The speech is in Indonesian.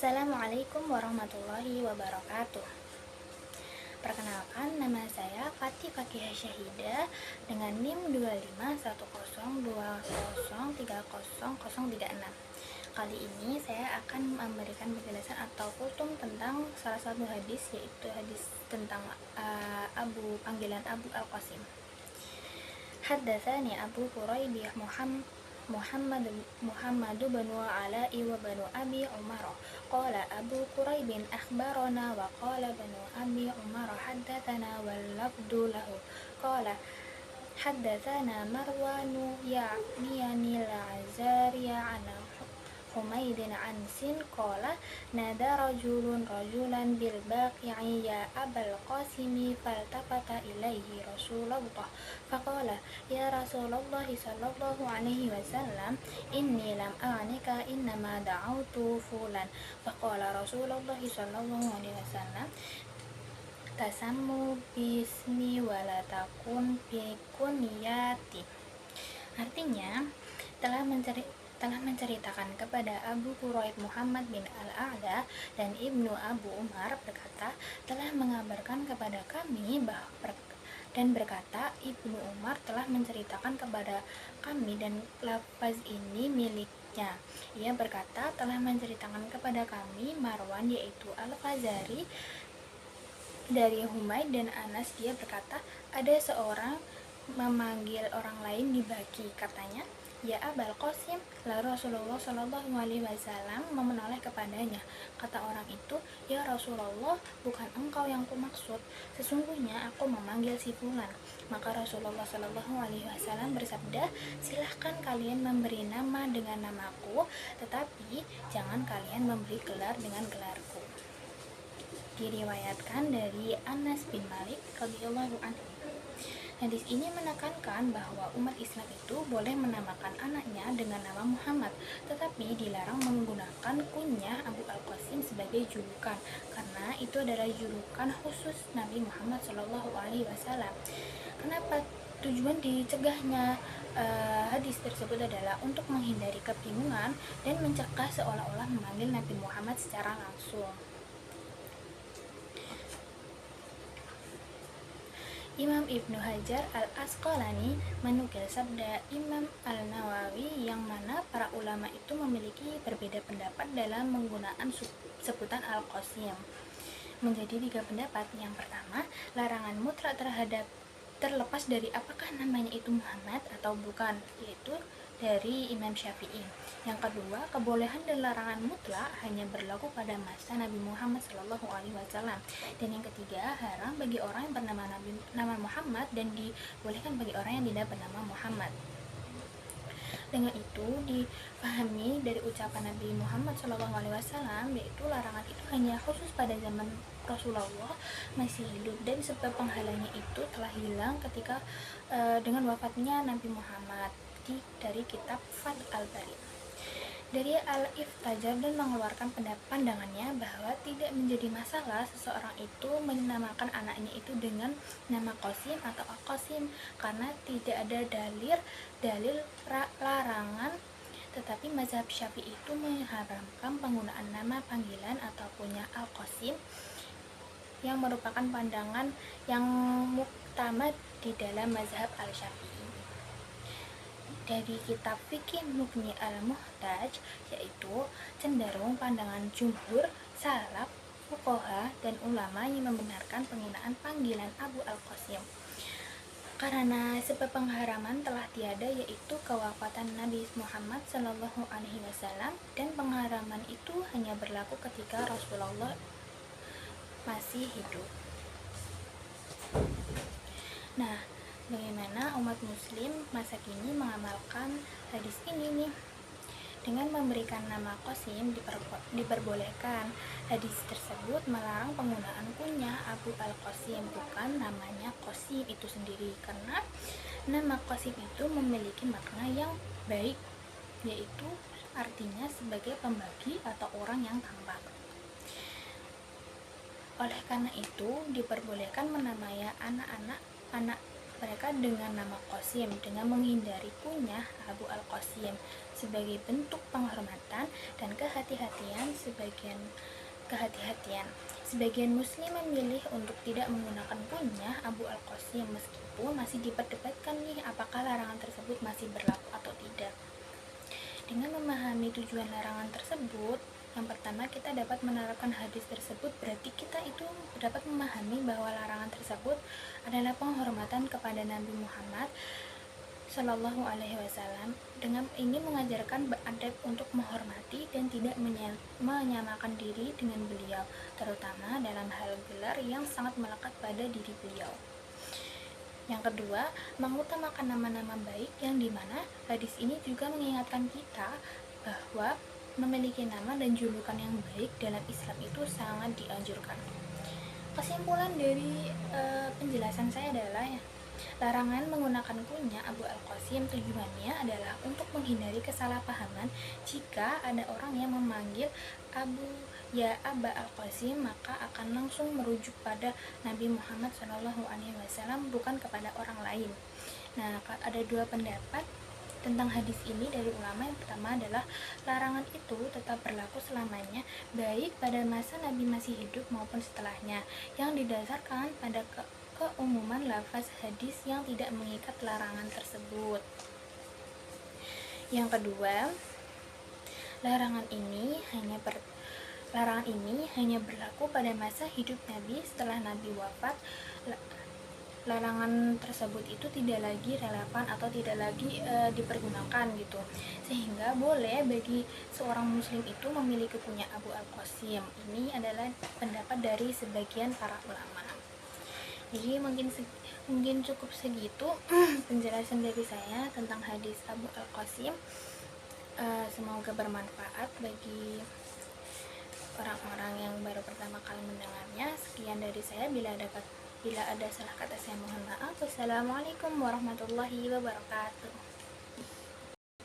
Assalamualaikum warahmatullahi wabarakatuh. Perkenalkan, nama saya Fatih Fakihah Syahidah dengan NIM 251020303036. Kali ini saya akan memberikan penjelasan atau kultum tentang salah satu hadis, yaitu hadis tentang panggilan Abu Al-Qasim. Haddatsani Abu Quraibih Muhammad bin Ala'i wa banu Abi Umar qala Abu Quraib akhbarana wa qala banu Abi Umar haddatsana wal lafdu lahu qala haddatsana Marwanu ya'ni al-Azariya an Humaydin an Sin qala nada rajulan bil baqi'i ya Abal Qasimi faltafata ilaihi Rasulullah faqala ya Rasulullah sallallahu alaihi wasallam inni lam a'nika innama da'autu fulan faqala Rasulullah sallallahu alaihi wasallam tasammu bismi walatakun bikunyati. Artinya, telah menceritakan kepada Abu Quraib Muhammad bin Al-A'la dan Ibnu Abu Umar berkata, telah mengabarkan kepada kami dan berkata, Ibnu Umar telah menceritakan kepada kami dan lafaz ini miliknya. Ia berkata, telah menceritakan kepada kami Marwan yaitu Al-Fazari dari Humaid dan Anas. Dia berkata, ada seorang memanggil orang lain di Baqi, katanya, ya Abal Qasim. Lalu Rasulullah Shallallahu Alaihi Wasallam menoleh kepadanya. Kata orang itu, ya Rasulullah, bukan engkau yang kumaksud. Sesungguhnya aku memanggil si fulan. Maka Rasulullah Shallallahu Alaihi Wasallam bersabda, silahkan kalian memberi nama dengan namaku, tetapi jangan kalian memberi gelar dengan gelarku. Diriwayatkan dari Anas bin Malik radhiyallahu anhu. Hadis ini menekankan bahwa umat Islam itu boleh menamakan anaknya dengan nama Muhammad, tetapi dilarang menggunakan kunyah Abu Al-Qasim sebagai julukan, karena itu adalah julukan khusus Nabi Muhammad SAW. Kenapa? Tujuan dicegahnya hadis tersebut adalah untuk menghindari kebingungan dan mencegah seolah-olah memanggil Nabi Muhammad secara langsung. Imam Ibnu Hajar Al-Asqalani menukil sabda Imam Al-Nawawi yang mana para ulama itu memiliki berbeda pendapat dalam menggunakan sebutan Al-Qasim menjadi 3 pendapat. Yang pertama, larangan mutlak terlepas dari apakah namanya itu Muhammad atau bukan, yaitu dari Imam Syafi'i. Yang kedua, kebolehan dan larangan mutlak hanya berlaku pada masa Nabi Muhammad SAW. Dan yang ketiga, haram bagi orang yang bernama nama Muhammad dan dibolehkan bagi orang yang tidak bernama Muhammad. Dengan itu dipahami dari ucapan Nabi Muhammad SAW, yaitu larangan itu hanya khusus pada zaman Rasulullah masih hidup, dan sebab penghalangnya itu telah hilang ketika dengan wafatnya Nabi Muhammad. Dari kitab Fath Al-Bari dari Al-Iftajar dan mengeluarkan pandangannya bahwa tidak menjadi masalah seseorang itu menamakan anaknya itu dengan nama Qasim atau Al-Qasim karena tidak ada dalil larangan, tetapi mazhab Syafi'i itu mengharamkan penggunaan nama panggilan atau kunyah Al-Qasim yang merupakan pandangan yang muktamad di dalam mazhab Al-Syafi'i. Dari kitab Fikih Mughni Al-Muhtaj, yaitu cenderung pandangan jumhur, salaf, fuqaha, dan ulama yang membenarkan penggunaan panggilan Abu Al-Qasim karena sebab pengharaman telah tiada, yaitu kewafatan Nabi Muhammad SAW, dan pengharaman itu hanya berlaku ketika Rasulullah masih hidup. Nah, bagaimana umat muslim masa kini mengamalkan hadis ini nih? Dengan memberikan nama Qasim diperbolehkan. Hadis tersebut melarang penggunaan kunyah Abu Al-Qasim, bukan namanya Qasim itu sendiri, karena nama Qasim itu memiliki makna yang baik, yaitu artinya sebagai pembagi atau orang yang tampak. Oleh karena itu diperbolehkan menamai anak mereka dengan nama Qasim dengan menghindari kunyah Abu Al-Qasim sebagai bentuk penghormatan dan kehati-hatian. Sebagian muslim memilih untuk tidak menggunakan kunyah Abu Al-Qasim meskipun masih diperdebatkan nih apakah larangan tersebut masih berlaku atau tidak. Dengan memahami tujuan larangan tersebut, yang pertama kita dapat menerapkan hadis tersebut, berarti kita itu dapat memahami bahwa larangan tersebut adalah penghormatan kepada Nabi Muhammad Shallallahu Alaihi Wasallam. Dengan ini mengajarkan beradab untuk menghormati dan tidak menyamakan diri dengan beliau, terutama dalam hal gelar yang sangat melekat pada diri beliau. Yang kedua, mengutamakan nama-nama baik, yang dimana hadis ini juga mengingatkan kita bahwa memiliki nama dan julukan yang baik dalam Islam itu sangat dianjurkan. Kesimpulan dari penjelasan saya adalah larangan menggunakan kunyah Abu Al-Qasim tujuannya adalah untuk menghindari kesalahpahaman. Jika ada orang yang memanggil Aba Al-Qasim, maka akan langsung merujuk pada Nabi Muhammad SAW, bukan kepada orang lain. Nah, ada dua pendapat tentang hadis ini dari ulama. Yang pertama adalah larangan itu tetap berlaku selamanya, baik pada masa Nabi masih hidup maupun setelahnya, yang didasarkan pada keumuman lafaz hadis yang tidak mengikat larangan tersebut. Yang kedua, larangan ini hanya berlaku pada masa hidup Nabi. Setelah Nabi wafat, larangan tersebut itu tidak lagi relevan atau tidak lagi dipergunakan gitu, sehingga boleh bagi seorang muslim itu memiliki punya Abu Al-Qasim. Ini adalah pendapat dari sebagian para ulama. Jadi mungkin cukup segitu penjelasan dari saya tentang hadis Abu Al-Qasim. Semoga bermanfaat bagi orang-orang yang baru pertama kali mendengarnya. Sekian dari saya, bila ada salah kata saya mohon maaf. Wassalamualaikum warahmatullahi wabarakatuh.